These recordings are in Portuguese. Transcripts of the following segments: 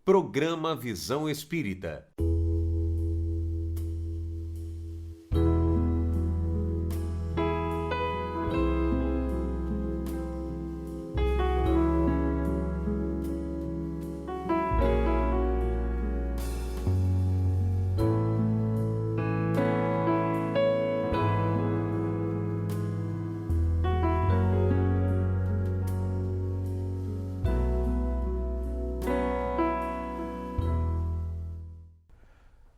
Programa Visão Espírita.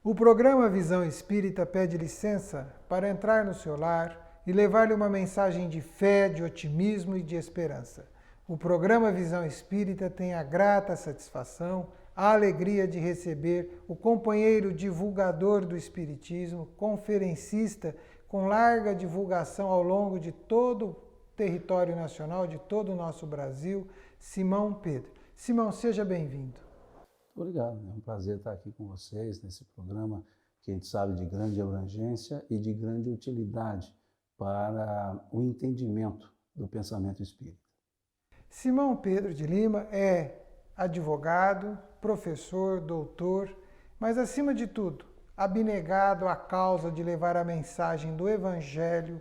O programa Visão Espírita pede licença para entrar no seu lar e levar-lhe uma mensagem de fé, de otimismo e de esperança. O programa Visão Espírita tem a grata satisfação, a alegria de receber o companheiro divulgador do Espiritismo, conferencista com larga divulgação ao longo de todo o território nacional, de todo o nosso Brasil, Simão Pedro. Simão, seja bem-vindo. Obrigado, é um prazer estar aqui com vocês nesse programa que a gente sabe de grande abrangência e de grande utilidade para o entendimento do pensamento espírita. Simão Pedro de Lima é advogado, professor, doutor, mas acima de tudo, abnegado à causa de levar a mensagem do Evangelho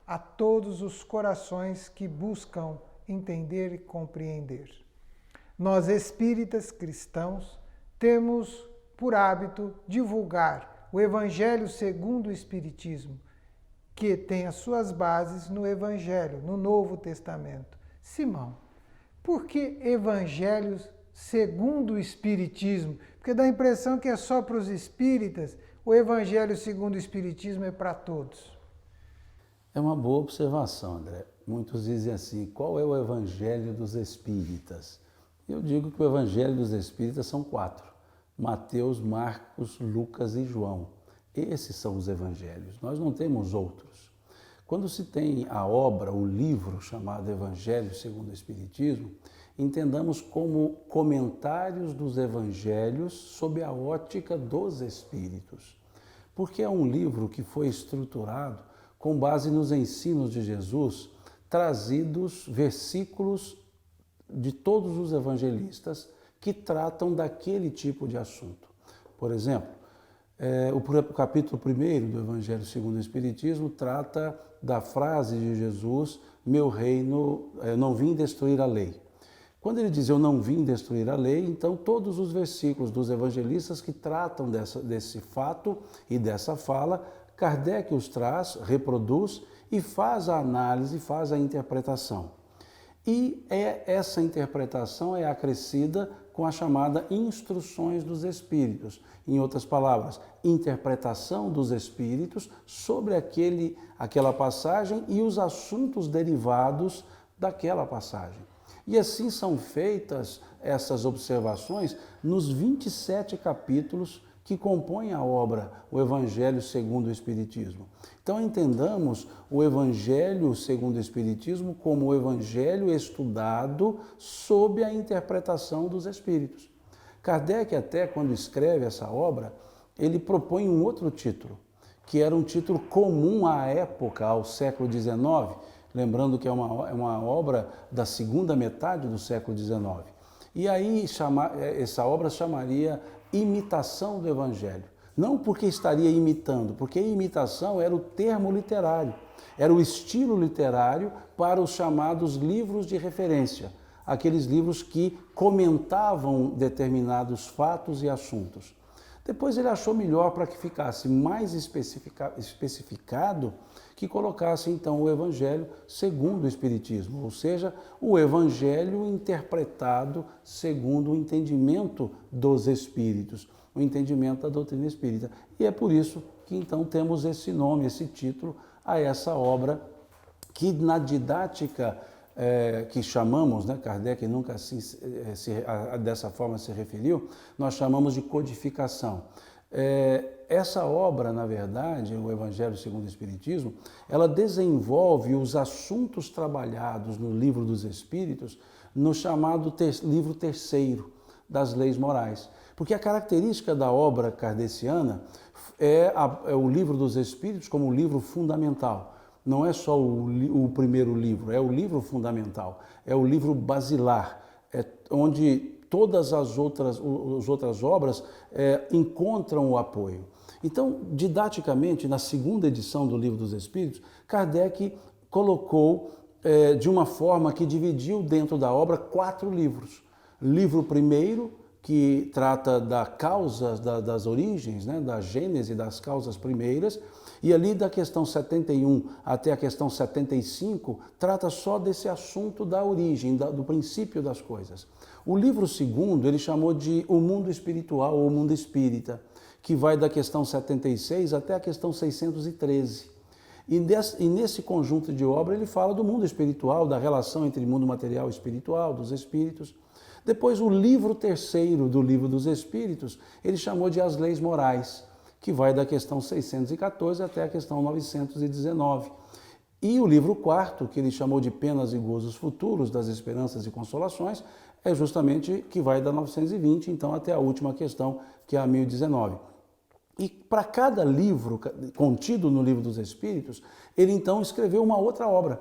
a todos os corações que buscam entender e compreender. Nós espíritas cristãos temos por hábito divulgar o Evangelho segundo o Espiritismo, que tem as suas bases no Evangelho, no Novo Testamento. Simão, por que Evangelho segundo o Espiritismo? Porque dá a impressão que é só para os espíritas, o Evangelho segundo o Espiritismo é para todos. É uma boa observação, André. Muitos dizem assim, qual é o Evangelho dos Espíritas? Eu digo que o Evangelho dos Espíritas são 4. Mateus, Marcos, Lucas e João. Esses são os evangelhos, nós não temos outros. Quando se tem a obra, o livro chamado Evangelho segundo o Espiritismo, entendamos como comentários dos evangelhos sob a ótica dos espíritos. Porque é um livro que foi estruturado com base nos ensinos de Jesus, trazidos versículos de todos os evangelistas que tratam daquele tipo de assunto. Por exemplo, o capítulo 1 do Evangelho segundo o Espiritismo trata da frase de Jesus, meu reino, não vim destruir a lei. Quando ele diz eu não vim destruir a lei, então todos os versículos dos evangelistas que tratam desse fato e dessa fala, Kardec os traz, reproduz e faz a análise, faz a interpretação. E essa interpretação é acrescida com a chamada Instruções dos Espíritos. Em outras palavras, interpretação dos Espíritos sobre aquela passagem e os assuntos derivados daquela passagem. E assim são feitas essas observações nos 27 capítulos que compõem a obra, o Evangelho segundo o Espiritismo. Então entendamos o Evangelho segundo o Espiritismo como o Evangelho estudado sob a interpretação dos Espíritos. Kardec até, quando escreve essa obra, ele propõe um outro título, que era um título comum à época, ao século XIX, lembrando que é uma obra da segunda metade do século XIX. E aí essa obra chamaria Imitação do Evangelho. Não porque estaria imitando, porque imitação era o termo literário, era o estilo literário para os chamados livros de referência, aqueles livros que comentavam determinados fatos e assuntos. Depois ele achou melhor para que ficasse mais especificado, que colocasse então o Evangelho segundo o Espiritismo, ou seja, o Evangelho interpretado segundo o entendimento dos Espíritos, o entendimento da doutrina espírita. E é por isso que então temos esse nome, esse título a essa obra, que na didática que chamamos, Kardec nunca assim, dessa forma se referiu, nós chamamos de codificação. Essa obra, na verdade, o Evangelho segundo o Espiritismo, ela desenvolve os assuntos trabalhados no Livro dos Espíritos no chamado livro terceiro das leis morais. Porque a característica da obra kardeciana é o Livro dos Espíritos como um livro fundamental. Não é só o primeiro livro, é o livro fundamental, é o livro basilar, onde todas as outras obras encontram o apoio. Então, didaticamente, na segunda edição do Livro dos Espíritos, Kardec colocou de uma forma que dividiu dentro da obra 4 livros. Livro primeiro, que trata da causa, das origens, né, da gênese das causas primeiras, e ali da questão 71 até a questão 75, trata só desse assunto da origem, do princípio das coisas. O livro segundo, ele chamou de O Mundo Espiritual, ou O Mundo Espírita, que vai da questão 76 até a questão 613. E nesse conjunto de obra ele fala do mundo espiritual, da relação entre mundo material e espiritual, dos espíritos. Depois o livro terceiro do Livro dos Espíritos, ele chamou de As Leis Morais, que vai da questão 614 até a questão 919. E o livro quarto, que ele chamou de Penas e Gozos Futuros, das Esperanças e Consolações, é justamente que vai da 920, então, até a última questão, que é a 1019. E para cada livro contido no Livro dos Espíritos, ele então escreveu uma outra obra.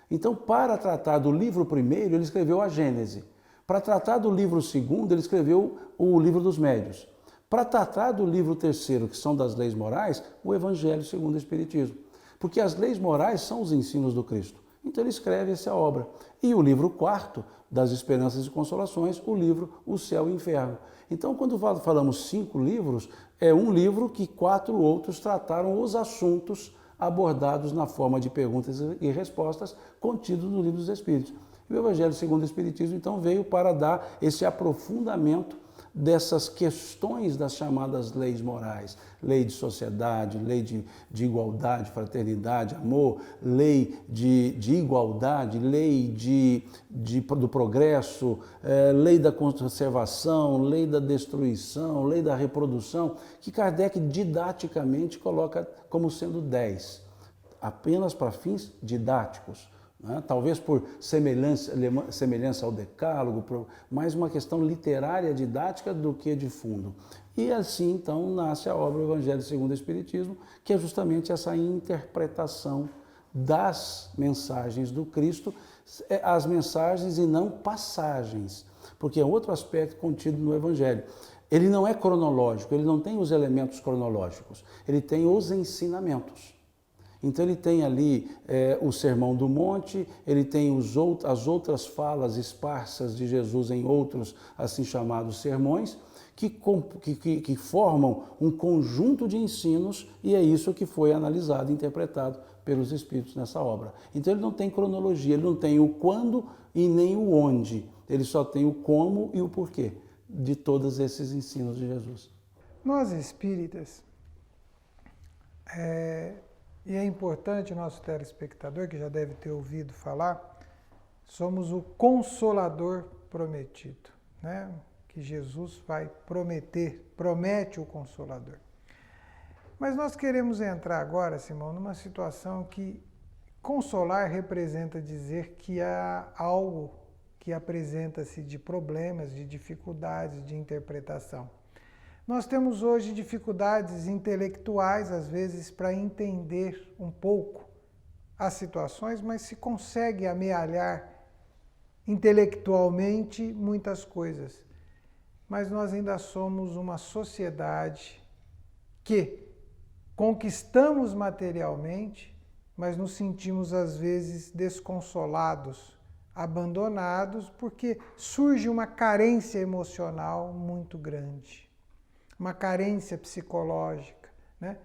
Então, para tratar do livro primeiro, ele escreveu a Gênese. Para tratar do livro segundo, ele escreveu o Livro dos Médiuns. Para tratar do livro terceiro, que são das leis morais, o Evangelho segundo o Espiritismo. Porque as leis morais são os ensinos do Cristo. Então ele escreve essa obra. E o livro quarto, das Esperanças e Consolações, o livro O Céu e o Inferno. Então, quando falamos 5 livros, é um livro que 4 outros trataram os assuntos abordados na forma de perguntas e respostas contidos no Livro dos Espíritos. E o Evangelho segundo o Espiritismo, então, veio para dar esse aprofundamento dessas questões das chamadas leis morais, lei de sociedade, lei de igualdade, fraternidade, amor, lei de igualdade, lei do progresso, lei da conservação, lei da destruição, lei da reprodução, que Kardec didaticamente coloca como sendo 10, apenas para fins didáticos. Talvez por semelhança ao decálogo, mais uma questão literária didática do que de fundo. E assim, então, nasce a obra Evangelho segundo o Espiritismo, que é justamente essa interpretação das mensagens do Cristo, as mensagens e não passagens, porque é outro aspecto contido no Evangelho. Ele não é cronológico, ele não tem os elementos cronológicos, ele tem os ensinamentos. Então ele tem ali o Sermão do Monte, ele tem as outras falas esparsas de Jesus em outros assim chamados sermões, que formam um conjunto de ensinos, e é isso que foi analisado e interpretado pelos Espíritos nessa obra. Então ele não tem cronologia, ele não tem o quando e nem o onde, ele só tem o como e o porquê de todos esses ensinos de Jesus. Nós espíritas, e é importante o nosso telespectador, que já deve ter ouvido falar, somos o Consolador prometido, né? Que Jesus vai promete o Consolador. Mas nós queremos entrar agora, Simão, numa situação que consolar representa dizer que há algo que apresenta-se de problemas, de dificuldades de interpretação. Nós temos hoje dificuldades intelectuais, às vezes, para entender um pouco as situações, mas se consegue amealhar intelectualmente muitas coisas. Mas nós ainda somos uma sociedade que conquistamos materialmente, mas nos sentimos, às vezes, desconsolados, abandonados, porque surge uma carência emocional muito grande. Uma carência psicológica, né?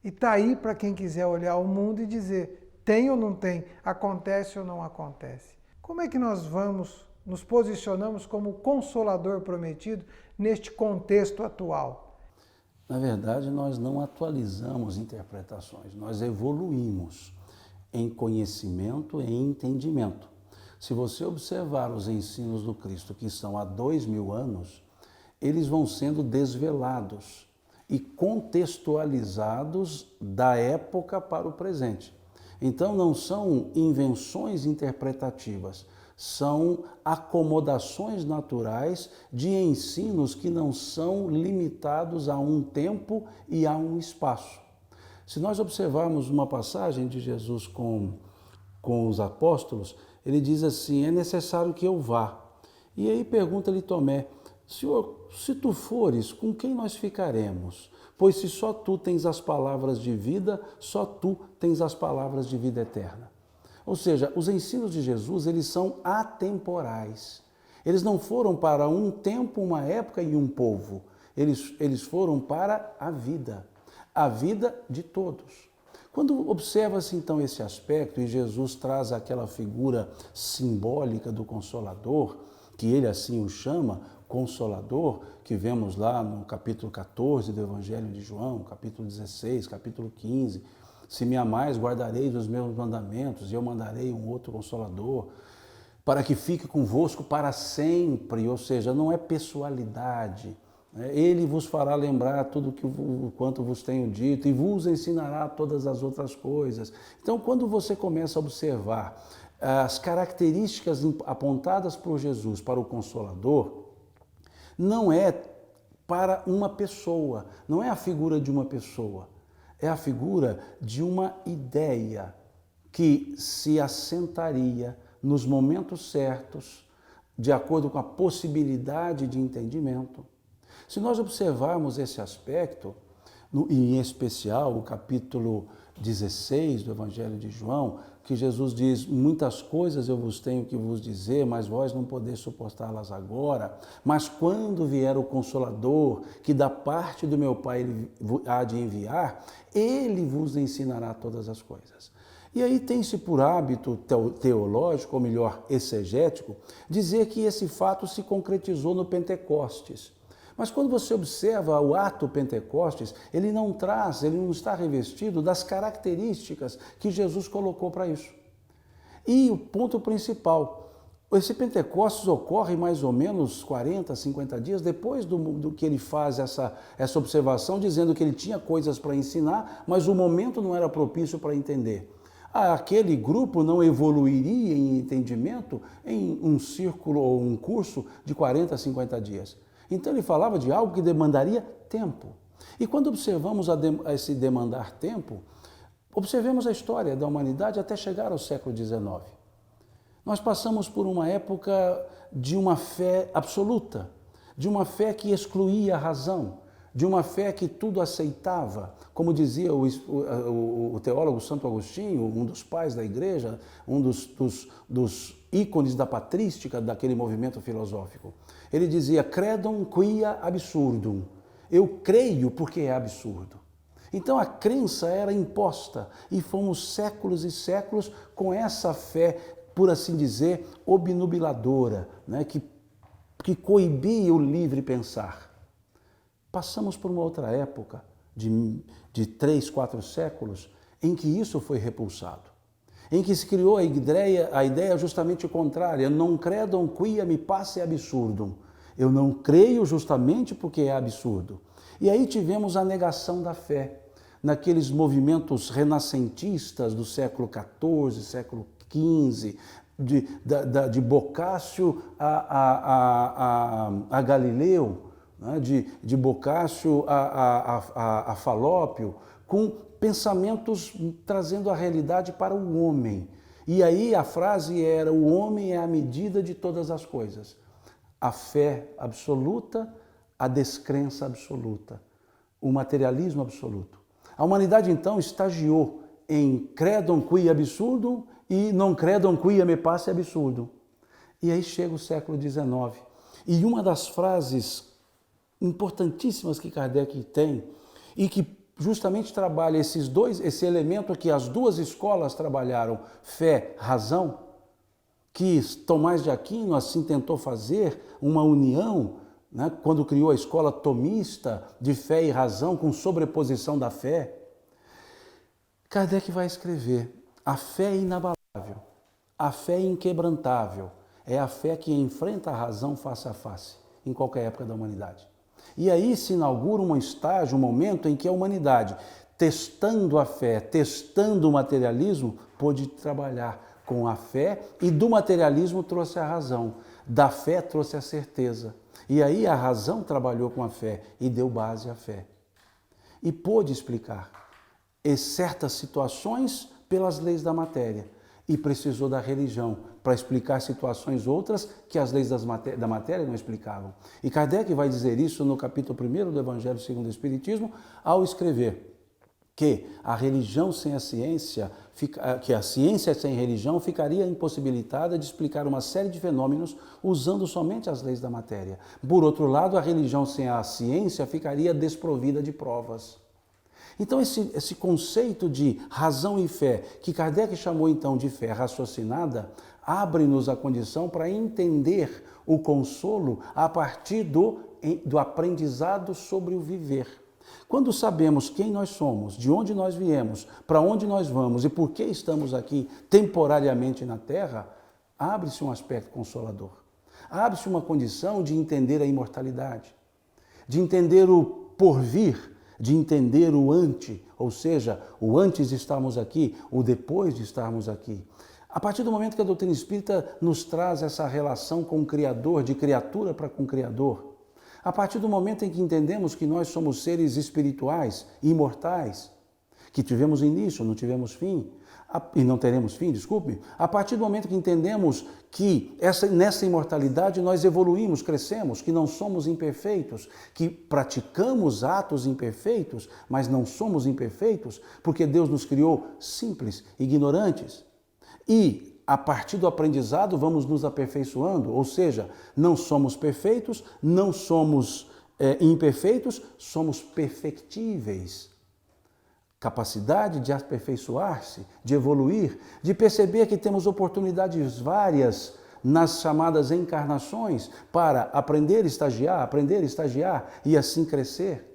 E está aí para quem quiser olhar o mundo e dizer, tem ou não tem, acontece ou não acontece. Como é que nós nos posicionamos como Consolador prometido neste contexto atual? Na verdade, nós não atualizamos interpretações, nós evoluímos em conhecimento e em entendimento. Se você observar os ensinos do Cristo, que são há 2000 anos, eles vão sendo desvelados e contextualizados da época para o presente. Então, não são invenções interpretativas, são acomodações naturais de ensinos que não são limitados a um tempo e a um espaço. Se nós observarmos uma passagem de Jesus com os apóstolos, ele diz assim, é necessário que eu vá. E aí pergunta-lhe Tomé, Senhor, se tu fores, com quem nós ficaremos? Pois se só tu tens as palavras de vida, só tu tens as palavras de vida eterna. Ou seja, os ensinos de Jesus, eles são atemporais. Eles não foram para um tempo, uma época e um povo. Eles foram para a vida de todos. Quando observa-se então esse aspecto e Jesus traz aquela figura simbólica do Consolador, que ele assim o chama, Consolador, que vemos lá no capítulo 14 do Evangelho de João, capítulo 16, capítulo 15, se me amais, guardareis os meus mandamentos, e eu mandarei um outro Consolador, para que fique convosco para sempre, ou seja, não é pessoalidade. Ele vos fará lembrar tudo quanto vos tenho dito e vos ensinará todas as outras coisas. Então, quando você começa a observar as características apontadas por Jesus para o Consolador, não é para uma pessoa, não é a figura de uma pessoa, é a figura de uma ideia que se assentaria nos momentos certos, de acordo com a possibilidade de entendimento. Se nós observarmos esse aspecto, em especial o capítulo 16 do Evangelho de João, que Jesus diz, muitas coisas eu vos tenho que vos dizer, mas vós não podeis suportá-las agora, mas quando vier o Consolador, que da parte do meu Pai ele há de enviar, ele vos ensinará todas as coisas. E aí tem-se por hábito teológico, ou melhor, exegético, dizer que esse fato se concretizou no Pentecostes. Mas quando você observa o ato Pentecostes, ele não está revestido das características que Jesus colocou para isso. E o ponto principal, esse Pentecostes ocorre mais ou menos 40, 50 dias depois do que ele faz essa observação, dizendo que ele tinha coisas para ensinar, mas o momento não era propício para entender. Aquele grupo não evoluiria em entendimento em um círculo ou um curso de 40, 50 dias. Então ele falava de algo que demandaria tempo. E quando observamos esse demandar tempo, observemos a história da humanidade até chegar ao século XIX. Nós passamos por uma época de uma fé absoluta, de uma fé que excluía a razão, de uma fé que tudo aceitava. Como dizia o teólogo Santo Agostinho, um dos pais da igreja, um dos ícones da patrística daquele movimento filosófico. Ele dizia, credum quia absurdum. Eu creio porque é absurdo. Então a crença era imposta e fomos séculos e séculos com essa fé, por assim dizer, obnubiladora, né? que coibia o livre pensar. Passamos por uma outra época, de 3, 4 séculos, em que isso foi repulsado, em que se criou a ideia justamente contrária, non credum quia me passe absurdum. Eu não creio justamente porque é absurdo. E aí tivemos a negação da fé, naqueles movimentos renascentistas do século XIV, século XV, de Boccaccio a Galileu, né? de Boccaccio a Falópio, com pensamentos trazendo a realidade para o homem. E aí a frase era, o homem é a medida de todas as coisas. A fé absoluta, a descrença absoluta, o materialismo absoluto. A humanidade então estagiou em credum quia absurdum e non credum quia me passe absurdum. E aí chega o século XIX. E uma das frases importantíssimas que Kardec tem e que justamente trabalha esse elemento que as duas escolas trabalharam, fé, razão, que Tomás de Aquino assim tentou fazer uma união, né, quando criou a escola tomista de fé e razão com sobreposição da fé. Kardec vai escrever, a fé é inabalável, a fé é inquebrantável, é a fé que enfrenta a razão face a face, em qualquer época da humanidade. E aí se inaugura um estágio, um momento em que a humanidade, testando a fé, testando o materialismo, pôde trabalhar com a fé e do materialismo trouxe a razão, da fé trouxe a certeza. E aí a razão trabalhou com a fé e deu base à fé. E pôde explicar certas situações pelas leis da matéria e precisou da religião para explicar situações outras que as leis da matéria não explicavam. E Kardec vai dizer isso no capítulo 1 do Evangelho segundo o Espiritismo, ao escrever que a religião sem a ciência, que a ciência sem religião ficaria impossibilitada de explicar uma série de fenômenos usando somente as leis da matéria. Por outro lado, a religião sem a ciência ficaria desprovida de provas. Então esse conceito de razão e fé, que Kardec chamou então de fé raciocinada, abre-nos a condição para entender o consolo a partir do aprendizado sobre o viver. Quando sabemos quem nós somos, de onde nós viemos, para onde nós vamos e por que estamos aqui temporariamente na Terra, abre-se um aspecto consolador. Abre-se uma condição de entender a imortalidade, de entender o porvir, de entender o ante, ou seja, o antes de estarmos aqui, o depois de estarmos aqui. A partir do momento que a doutrina espírita nos traz essa relação com o Criador, de criatura para com o Criador, a partir do momento em que entendemos que nós somos seres espirituais, imortais, que tivemos início, não tivemos fim, e não teremos fim, desculpe, a partir do momento que entendemos que nessa imortalidade nós evoluímos, crescemos, que não somos imperfeitos, que praticamos atos imperfeitos, mas não somos imperfeitos, porque Deus nos criou simples, ignorantes. E a partir do aprendizado vamos nos aperfeiçoando, ou seja, não somos perfeitos, não somos imperfeitos, somos perfectíveis. Capacidade de aperfeiçoar-se, de evoluir, de perceber que temos oportunidades várias nas chamadas encarnações para aprender, estagiar e assim crescer.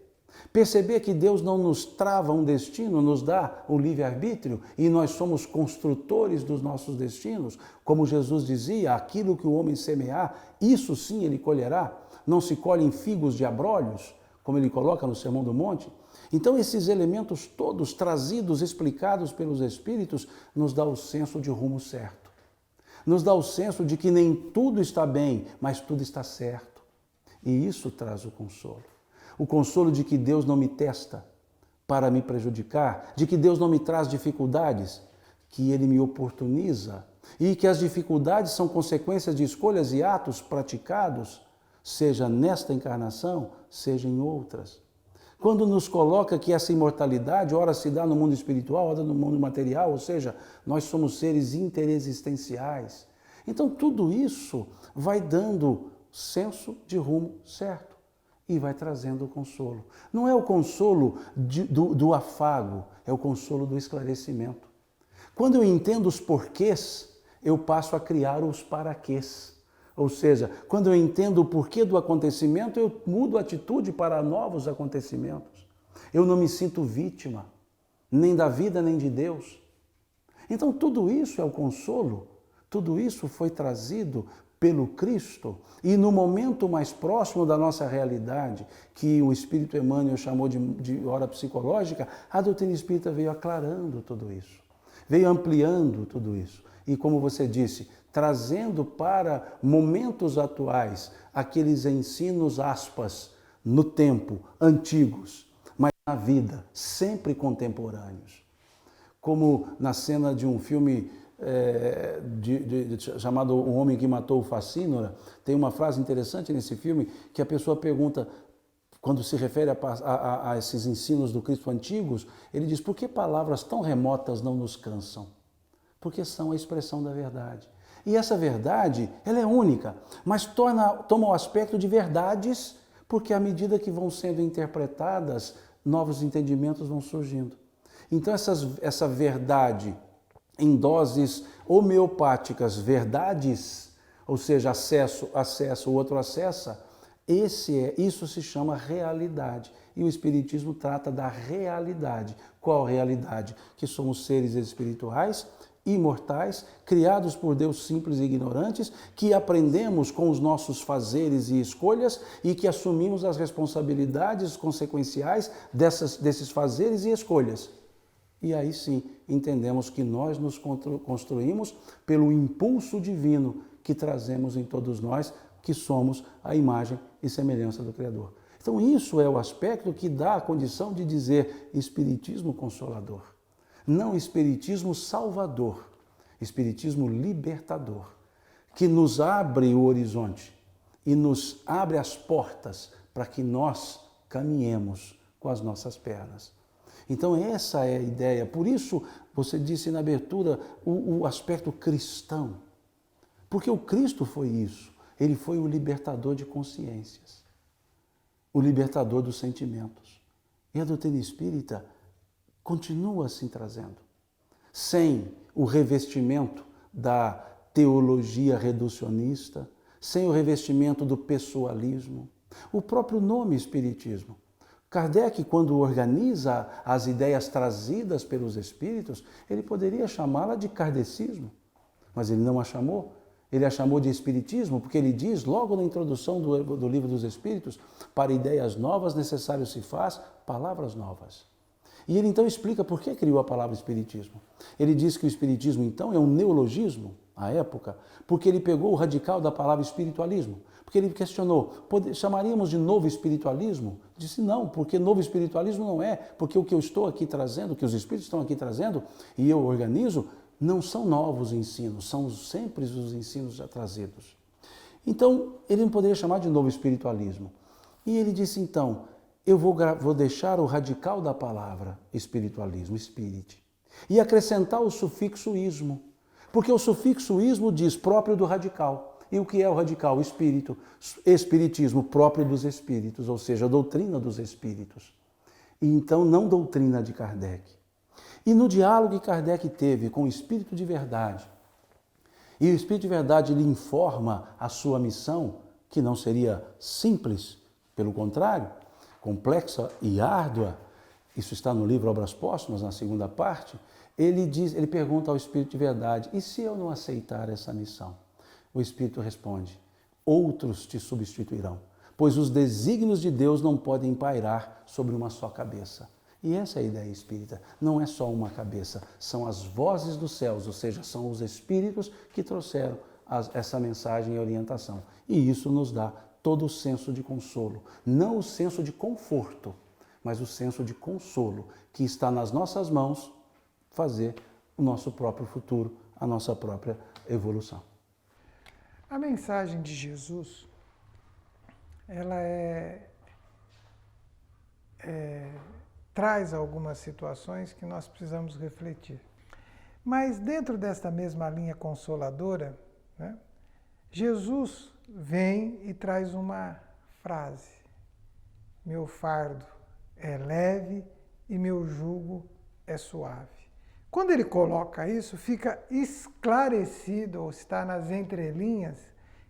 Perceber que Deus não nos trava um destino, nos dá o livre-arbítrio e nós somos construtores dos nossos destinos. Como Jesus dizia, aquilo que o homem semear, isso sim ele colherá. Não se colhem figos de abrolhos, como ele coloca no Sermão do Monte. Então esses elementos todos trazidos, explicados pelos Espíritos, nos dá o senso de rumo certo. Nos dá o senso de que nem tudo está bem, mas tudo está certo. E isso traz o consolo. O consolo de que Deus não me testa para me prejudicar, de que Deus não me traz dificuldades, que Ele me oportuniza e que as dificuldades são consequências de escolhas e atos praticados, seja nesta encarnação, seja em outras. Quando nos coloca que essa imortalidade, ora se dá no mundo espiritual, ora no mundo material, ou seja, nós somos seres interexistenciais. Então tudo isso vai dando senso de rumo certo e vai trazendo o consolo. Não é o consolo do afago, é o consolo do esclarecimento. Quando eu entendo os porquês, eu passo a criar os paraquês. Ou seja, quando eu entendo o porquê do acontecimento, eu mudo a atitude para novos acontecimentos. Eu não me sinto vítima, nem da vida, nem de Deus. Então tudo isso é o consolo, tudo isso foi trazido pelo Cristo. E no momento mais próximo da nossa realidade, que o Espírito Emmanuel chamou de hora psicológica, a doutrina espírita veio aclarando tudo isso, veio ampliando tudo isso. E como você disse, trazendo para momentos atuais aqueles ensinos, aspas, no tempo, antigos, mas na vida, sempre contemporâneos. Como na cena de um filme chamado O Homem que Matou o Facínora, tem uma frase interessante nesse filme que a pessoa pergunta, quando se refere a esses ensinos do Cristo antigos, ele diz, por que palavras tão remotas não nos cansam? Porque são a expressão da verdade. E essa verdade, ela é única, mas toma o aspecto de verdades, porque à medida que vão sendo interpretadas, novos entendimentos vão surgindo. Então essa verdade em doses homeopáticas, verdades, ou seja, acesso, o outro acessa, isso se chama realidade. E o Espiritismo trata da realidade. Qual realidade? Que somos seres espirituais, imortais, criados por Deus simples e ignorantes, que aprendemos com os nossos fazeres e escolhas e que assumimos as responsabilidades consequenciais desses fazeres e escolhas. E aí sim, entendemos que nós nos construímos pelo impulso divino que trazemos em todos nós, que somos a imagem e semelhança do Criador. Então isso é o aspecto que dá a condição de dizer espiritismo consolador. Não espiritismo salvador. Espiritismo libertador, que nos abre o horizonte e nos abre as portas para que nós caminhemos com as nossas pernas. Então essa é a ideia. Por isso você disse na abertura o aspecto cristão. Porque o Cristo foi isso. Ele foi o libertador de consciências, o libertador dos sentimentos. E a doutrina espírita continua assim trazendo. Sem o revestimento da teologia reducionista, sem o revestimento do pessoalismo. O próprio nome espiritismo. Kardec, quando organiza as ideias trazidas pelos espíritos, ele poderia chamá-la de kardecismo, mas ele não a chamou. Ele a chamou de espiritismo porque ele diz, logo na introdução do Livro dos Espíritos, para ideias novas necessário se faz palavras novas. E ele então explica por que criou a palavra espiritismo. Ele diz que o espiritismo então é um neologismo, à época, porque ele pegou o radical da palavra espiritualismo. Porque ele questionou, chamaríamos de novo espiritualismo? Disse não, porque novo espiritualismo não é, porque o que eu estou aqui trazendo, o que os espíritos estão aqui trazendo, e eu organizo, não são novos ensinos, são sempre os ensinos já trazidos. Então, ele não poderia chamar de novo espiritualismo. E ele disse então, eu vou deixar o radical da palavra espiritualismo, spirit, e acrescentar o sufixo ismo, porque o sufixo ismo diz próprio do radical. E o que é o radical? O espírito, espiritismo próprio dos espíritos, ou seja, a doutrina dos espíritos. E então não doutrina de Kardec. E no diálogo que Kardec teve com o Espírito de Verdade, e o Espírito de Verdade lhe informa a sua missão, que não seria simples, pelo contrário, complexa e árdua, isso está no livro Obras Póstumas, na segunda parte, ele pergunta ao Espírito de Verdade, e se eu não aceitar essa missão? O Espírito responde, outros te substituirão, pois os desígnios de Deus não podem pairar sobre uma só cabeça. E essa é a ideia espírita, não é só uma cabeça, são as vozes dos céus, ou seja, são os espíritos que trouxeram essa mensagem e orientação. E isso nos dá todo o senso de consolo, não o senso de conforto, mas o senso de consolo, que está nas nossas mãos fazer o nosso próprio futuro, a nossa própria evolução. A mensagem de Jesus, ela traz algumas situações que nós precisamos refletir. Mas dentro desta mesma linha consoladora, né, Jesus vem e traz uma frase: meu fardo é leve e meu jugo é suave. Quando ele coloca isso, fica esclarecido, ou está nas entrelinhas,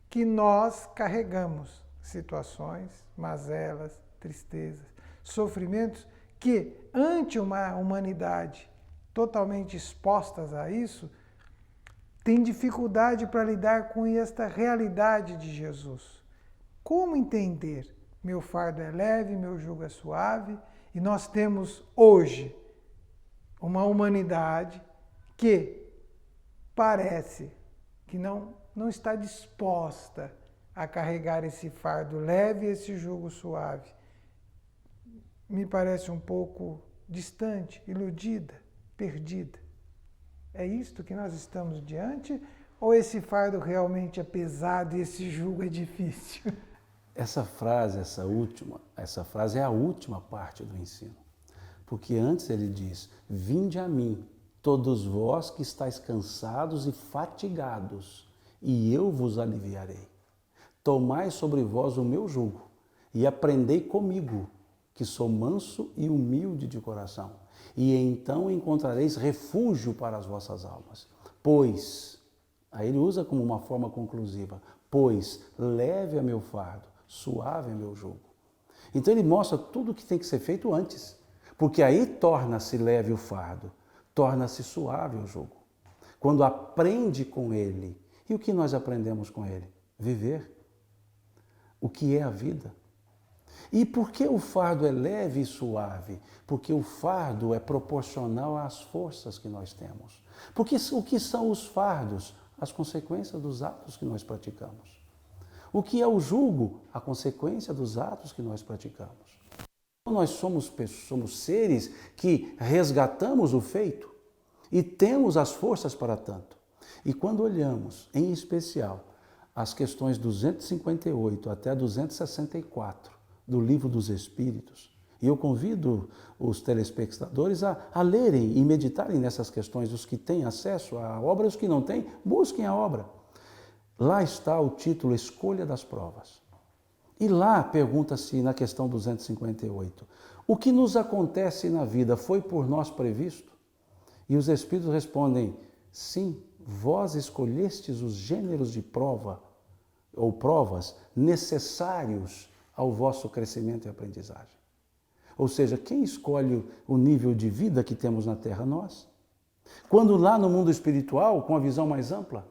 que nós carregamos situações, mazelas, tristezas, sofrimentos que, ante uma humanidade totalmente expostas a isso, tem dificuldade para lidar com esta realidade de Jesus. Como entender? Meu fardo é leve, meu jugo é suave, e nós temos hoje uma humanidade que parece que não está disposta a carregar esse fardo leve e esse jugo suave. Me parece um pouco distante, iludida, perdida. É isto que nós estamos diante? Ou esse fardo realmente é pesado e esse jugo é difícil? Essa frase é a última parte do ensino. Porque antes ele diz, vinde a mim, todos vós que estáis cansados e fatigados, e eu vos aliviarei. Tomai sobre vós o meu jugo, e aprendei comigo, que sou manso e humilde de coração, e então encontrareis refúgio para as vossas almas. Pois, aí ele usa como uma forma conclusiva, pois leve é meu fardo, suave é meu jugo. Então ele mostra tudo o que tem que ser feito antes, porque aí torna-se leve o fardo, torna-se suave o jugo. Quando aprende com ele, e o que nós aprendemos com ele? Viver. O que é a vida? E por que o fardo é leve e suave? Porque o fardo é proporcional às forças que nós temos. Porque o que são os fardos? As consequências dos atos que nós praticamos. O que é o jugo? A consequência dos atos que nós praticamos. Nós somos seres que resgatamos o feito e temos as forças para tanto. E quando olhamos, em especial, as questões 258 até 264 do Livro dos Espíritos, e eu convido os telespectadores a lerem e meditarem nessas questões, os que têm acesso à obra, os que não têm, busquem a obra. Lá está o título Escolha das Provas. E lá pergunta-se na questão 258, o que nos acontece na vida foi por nós previsto? E os Espíritos respondem, sim, vós escolhestes os gêneros de prova ou provas necessários ao vosso crescimento e aprendizagem. Ou seja, quem escolhe o nível de vida que temos na Terra? Nós. Quando lá no mundo espiritual, com a visão mais ampla,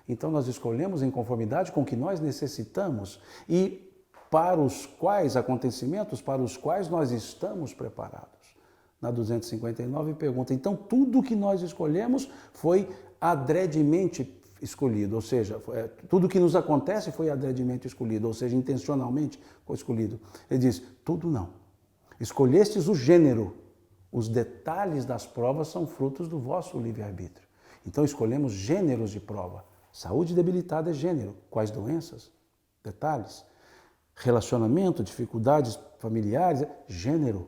então nós escolhemos em conformidade com o que nós necessitamos e para os quais acontecimentos, para os quais nós estamos preparados. Na 259 pergunta, então tudo que nós escolhemos foi adredemente escolhido, ou seja, tudo que nos acontece foi adredemente escolhido, ou seja, intencionalmente foi escolhido. Ele diz, tudo não. Escolhestes o gênero, os detalhes das provas são frutos do vosso livre-arbítrio. Então escolhemos gêneros de prova. Saúde debilitada é gênero. Quais doenças? Detalhes. Relacionamento, dificuldades familiares, gênero.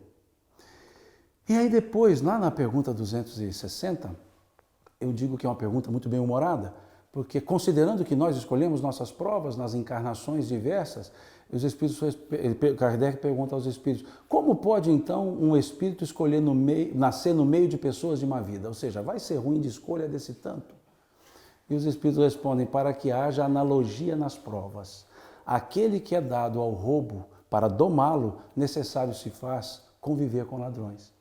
E aí depois, lá na pergunta 260, eu digo que é uma pergunta muito bem humorada, porque considerando que nós escolhemos nossas provas nas encarnações diversas, os espíritos, Kardec pergunta aos espíritos, como pode então um espírito escolher nascer no meio de pessoas de má vida? Ou seja, vai ser ruim de escolha desse tanto? E os espíritos respondem, para que haja analogia nas provas. Aquele que é dado ao roubo, para domá-lo, necessário se faz conviver com ladrões.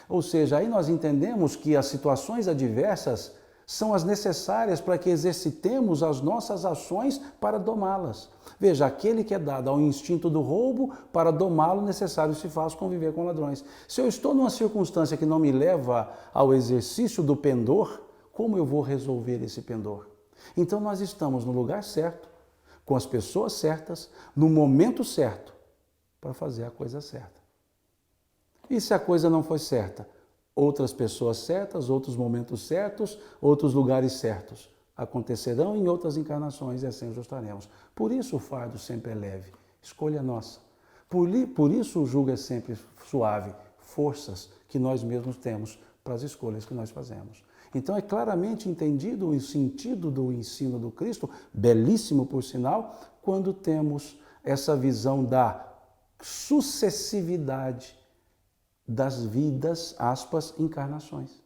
Ou seja, aí nós entendemos que as situações adversas são as necessárias para que exercitemos as nossas ações para domá-las. Veja, aquele que é dado ao instinto do roubo, para domá-lo, necessário se faz conviver com ladrões. Se eu estou numa circunstância que não me leva ao exercício do pendor, como eu vou resolver esse pendor? Então nós estamos no lugar certo, com as pessoas certas, no momento certo, para fazer a coisa certa. E se a coisa não foi certa? Outras pessoas certas, outros momentos certos, outros lugares certos acontecerão em outras encarnações e assim ajustaremos. Por isso o fardo sempre é leve, escolha nossa. Por isso o jugo é sempre suave, forças que nós mesmos temos para as escolhas que nós fazemos. Então é claramente entendido o sentido do ensino do Cristo, belíssimo por sinal, quando temos essa visão da sucessividade das vidas, aspas, encarnações.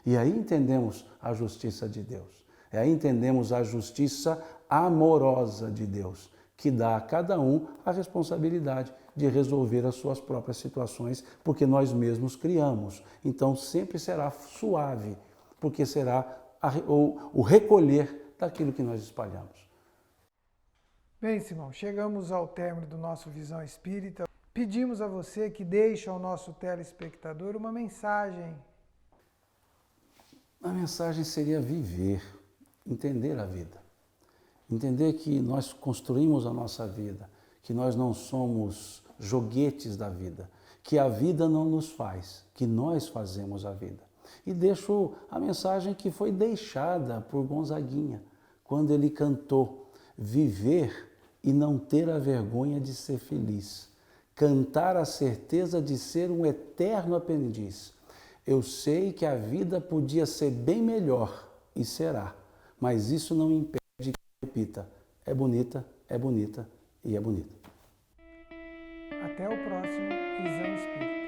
E aí entendemos a justiça de Deus. E aí entendemos a justiça amorosa de Deus, que dá a cada um a responsabilidade de resolver as suas próprias situações, porque nós mesmos criamos. Então sempre será suave, porque será o recolher daquilo que nós espalhamos. Bem, Simão, chegamos ao término do nosso Visão Espírita. Pedimos a você que deixe ao nosso telespectador uma mensagem. A mensagem seria viver, entender a vida. Entender que nós construímos a nossa vida, que nós não somos joguetes da vida, que a vida não nos faz, que nós fazemos a vida. E deixo a mensagem que foi deixada por Gonzaguinha, quando ele cantou: viver e não ter a vergonha de ser feliz. Cantar a certeza de ser um eterno aprendiz. Eu sei que a vida podia ser bem melhor, e será, mas isso não impede que eu repita. É bonita e é bonita. Até o próximo Visão Espírita.